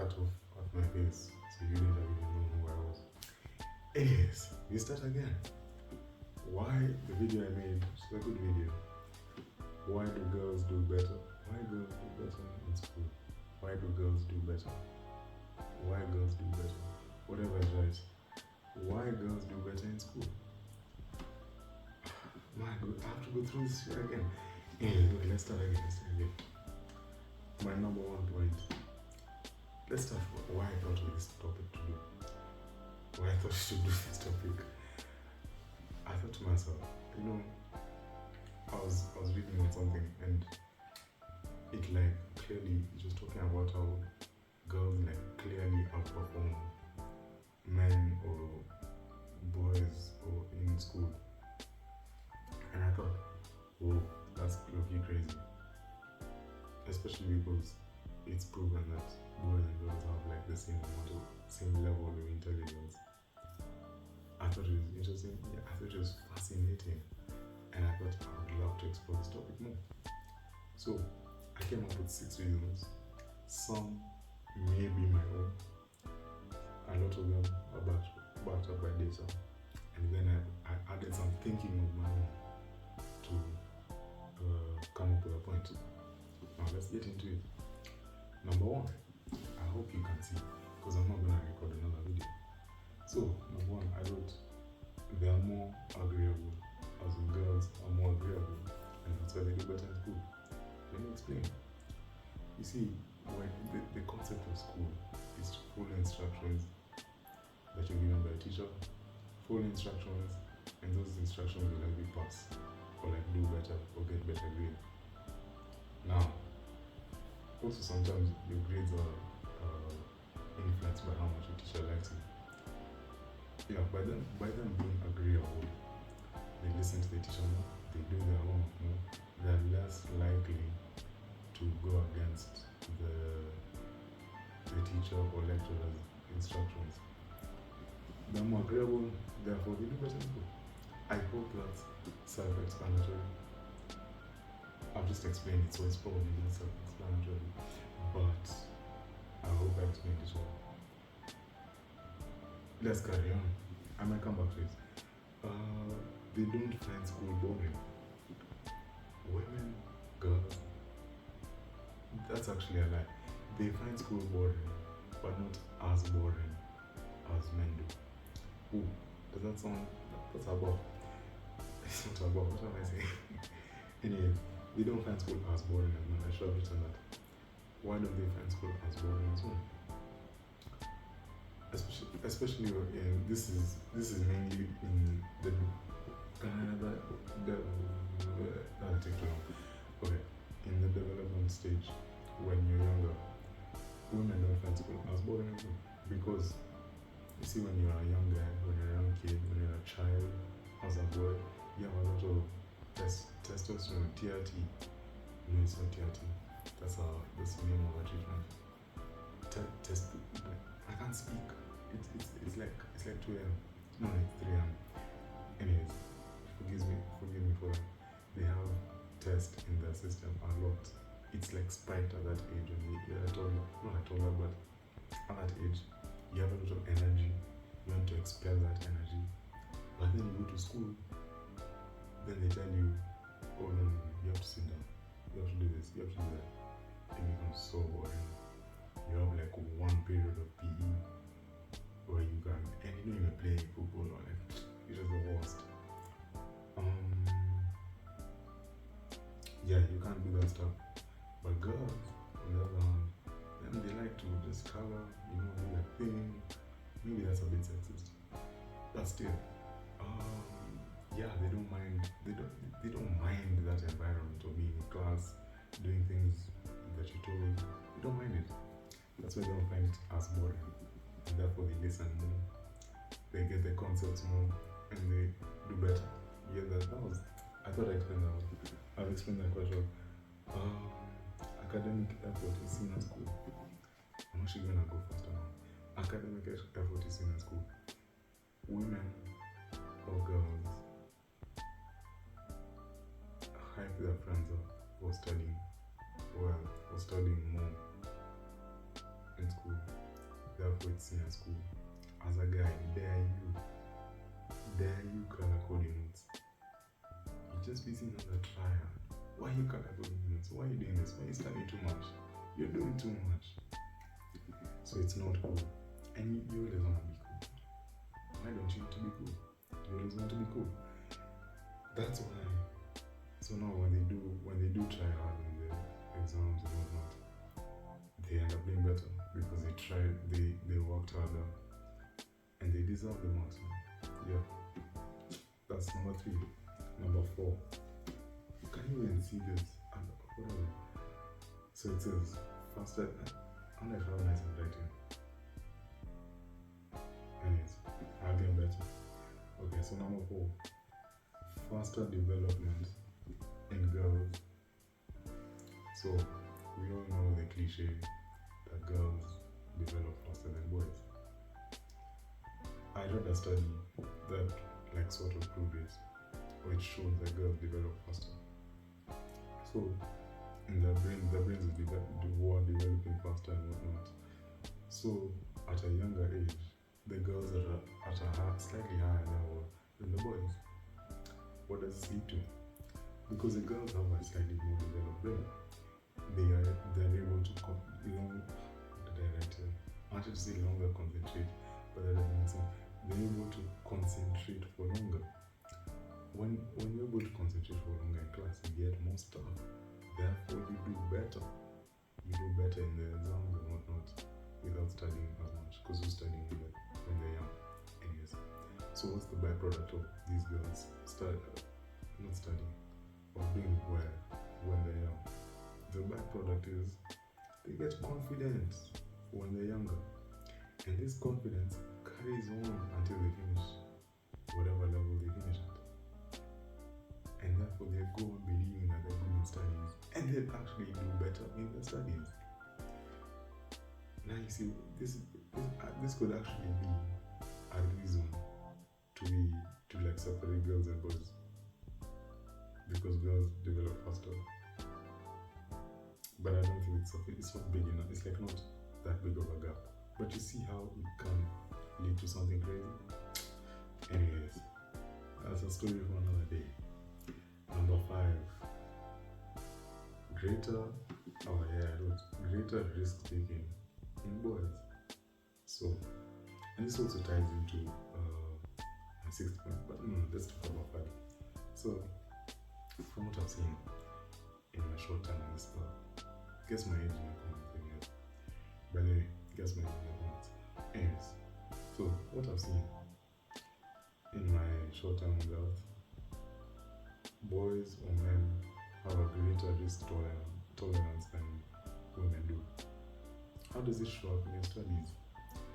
cut off at my face, so you didn't really know who I was. Anyways, we start again. Why the video I made, it's a good video. Why do girls do better? Why girls do better in school? Why do girls do better? Why girls do better? Whatever is right. Why girls do better in school? My God, I have to go through this shit again. Anyway, let's start again. My number one point. Let's start with why I thought of this topic to do. Why I thought I should do this topic. I thought to myself, I was reading on something and it like clearly just talking about how girls like clearly outperform men or boys or in school. And I thought, whoa, that's low-key crazy. Especially because it's proven that boys and girls have like the same level of intelligence. I thought it was interesting. Yeah, I thought it was fascinating, and I thought I would love to explore this topic more. So I came up with 6 reasons. Some may be my own. A lot of them are backed up by data, and then I added some thinking of my own to come up with a point. Now let's get into it. Number one, I hope you can see, because I'm not going to record another video. So, number one, I wrote, they are more agreeable, as in girls are more agreeable, and that's why they do better in school. Let me explain. You see, when the concept of school is to follow instructions that you're given by a teacher, follow instructions, and those instructions will help you pass, or like do better, or get better grade. Now, also sometimes your grades are influenced by how much your teacher likes you. Yeah, by them being agreeable, they listen to the teacher more, they do their homework more, they're less likely to go against the teacher or lecturer's instructions. They're more agreeable, therefore they do better in school. I hope that's self-explanatory. I've just explained it, so it's probably not self-explanatory, but I hope I explained it well. Let's carry on. I might come back to it. They don't find school boring. Women, girls, that's actually a lie. They find school boring, but not as boring as men do. Ooh, does that sound? That's above. It's not above. What am I saying? Anyway, they don't find school as boring as men. I should have written that. Why don't they find school as boring as men? Especially in this is mainly in the that'll take too long. Okay, in the development stage, when you're younger, women don't find school as boring as men, because you see, when you're a young guy, when you're a young kid, when you're a child, as a boy, you have a lot of testosterone, TRT. No, it's not TRT. That's the name of a treatment. I can't speak. It's like 2 a.m. No, it's 3 a.m. Anyways, forgive me for that. They have tests in their system a lot. It's like spiked at that age when you're not a toddler, but at that age, you have a lot of energy. You want to expel that energy. But then you go to school, then they tell you, oh no, you have to sit down. You have to do this, you have to do that. It becomes so boring. You have like one period of PE where you can, and you don't even play football or like, it's just the worst. Yeah, you can't do that stuff. But girls, on the other hand, then they like to just color, do their thing. Maybe that's a bit sexist, but still, yeah, they don't mind. They don't mind that environment of being in class, doing things that you told. They don't mind it. That's why they don't find it as boring. And therefore, they listen more. They get the concepts more, and they do better. Yeah, I thought I explained that well. I've explained that quite well. Academic effort is seen at school. I'm actually gonna go faster now. Academic effort is seen at school. Women or girls hype their friends up for studying well or studying more. in school, therefore it's seen as cool. As a guy, dare you color coding notes. You just be seen as a tryhard. Why are you color coding notes? Why are you doing this? Why are you studying too much? You're doing too much. So it's not cool. And you always want to be cool. Why don't you want to be cool? You always want to be cool. That's why. So now when they do try hard in the exams and whatnot, they end up being better because they worked harder and they deserve the marks. Yeah. That's number 3. Number 4. Can you even see this? Whatever. So it says faster. I don't know if I have nice handwriting. Anyways, I'll get better. Okay, so number 4. Faster development in girls. So we all know the cliche that girls develop faster than boys. I read a study that sort of proved it, which shows that girls develop faster. So in their brains are developing faster and whatnot. So at a younger age, the girls are at a slightly higher level than the boys. What does this lead to? Because the girls have a slightly more developed brain, they're able to I wanted to say longer concentrate, but that doesn't make sense. They're able to concentrate for longer. When you're able to concentrate for longer in class, you get more stuff. Therefore, you do better. You do better in the exams and whatnot without studying as much, because you're studying when they're young. Anyways, so what's the byproduct of these girls not studying or doing well when they're young? The byproduct is they get confidence when they're younger, and this confidence carries on until they finish whatever level they finish at, and therefore they go on believing that they're good in studies, and they actually do better in their studies. Now you see, this could actually be a reason to separate girls and boys, because girls develop faster. But I don't think it's not big enough. It's not that big of a gap. But you see how it can lead to something crazy. Anyways, that's a story for another day. Number 5. Greater risk taking in boys. So, and this also ties into my 6th point. But no, let's talk about 5. So, from what I've seen in my short time in this part, guess my age in the comments anyway. By the way, guess my age in the comments. Anyways, so what I've seen in my short time on the earth, boys or men have a greater risk tolerance than women do. How does this show up in your studies?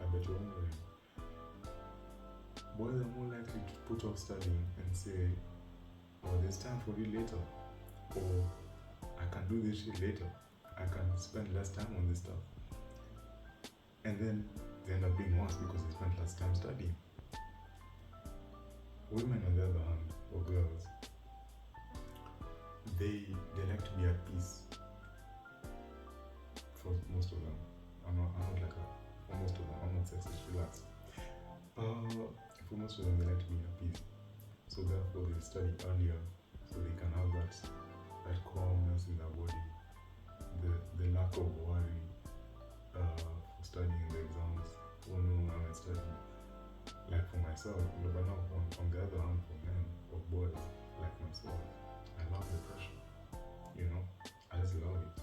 I bet you're wondering. Boys are more likely to put off studying and say, oh, there's time for it later, or I can do this shit later. I can spend less time on this stuff. And then they end up being worse because they spent less time studying. Women, on the other hand, or girls, they like to be at peace. For most of them. I'm not like that. For most of them, I'm not sexist, relax. For most of them, they like to be at peace. So therefore, they study earlier, so they can have that calmness in their body. The lack of worry for studying the exams. When I study, like for myself, but now on the other hand, for men or boys like myself, I love the pressure. I just love it.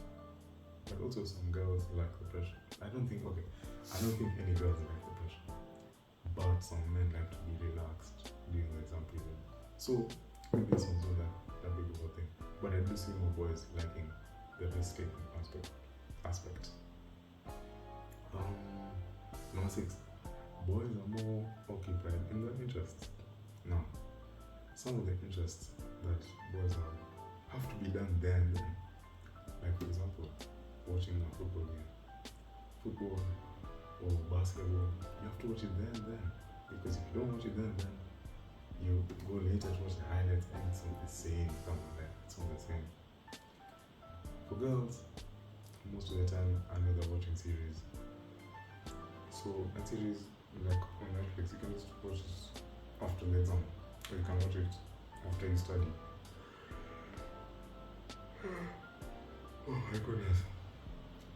But also some girls like the pressure. I don't think any girls like the pressure. But some men like to be relaxed during the exam period. So maybe it's also that big of a thing. But I do see more boys liking the risk-taking aspect. Number 6. Boys are more occupied in their interests. Now, some of the interests that boys have to be done there and then. Like for example, watching a football game. Football or basketball, you have to watch it there and then. Because if you don't watch it there and then, you go later to watch the highlights and it's not the same. It's not the same. For girls, most of the time I know they're watching series. So that series, like on Netflix, you can just watch it after the exam, or you can watch it after you study. Oh my goodness,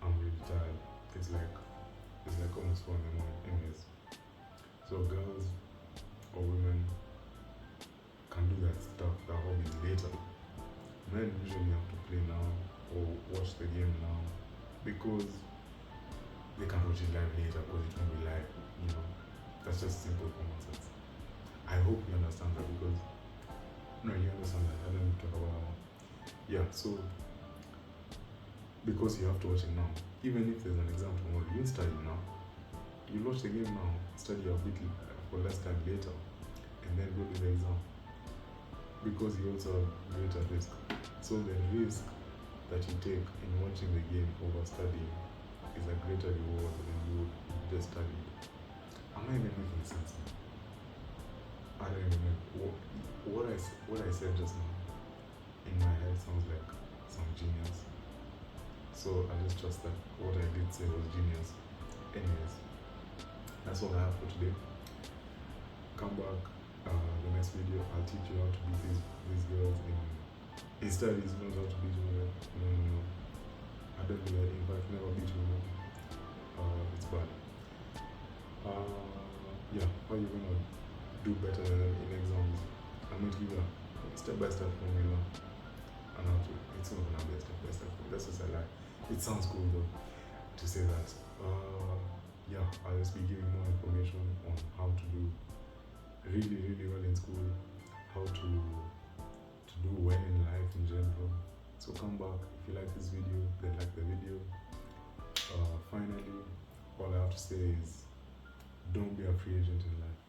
I'm really tired. It's like almost 4 in the morning. Anyways, so girls or women can do that stuff, that hobbies later. Men usually have to play now or watch the game now because they can watch it live later because it won't be live. You know, that's just simple common sense. I hope you understand that because no, you understand that. I don't need to talk about that. Yeah, so because you have to watch it now, even if there's an exam tomorrow, you won't study now. You watch the game now, study a bit for less time later, and then go to the exam because you also have greater risk. So the risk that you take in watching the game over studying is a greater reward than you would just study. Am I even making sense now? I don't even know. What I said just now in my head sounds like some genius. So I just trust that what I did say was genius. Anyways, that's all I have for today. Come back the next video. I'll teach you how to beat these girls in studies, not how to beat women. No. I don't do that. In fact, never beat women. It's bad. Yeah, how are you gonna do better in exams? I'm going to give you a step-by-step formula on how to. It's not gonna be a step-by-step. That's just a lie. It sounds cool though to say that. Yeah, I'll just be giving more information on how to do really well in school, how to do well in life in general. So come back if you like this video, then like the video. Finally, all I have to say is don't be a free agent in life.